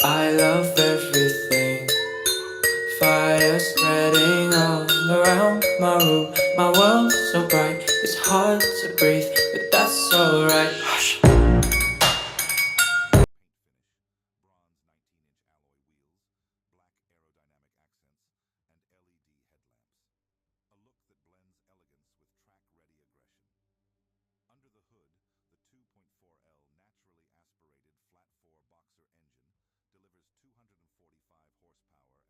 I love everything. Fire spreading all around my room. My world's so bright, it's hard to breathe, but that's alright. Hush. Under the hood, the 2.4L naturally aspirated flat-4 boxer engine delivers 245 horsepower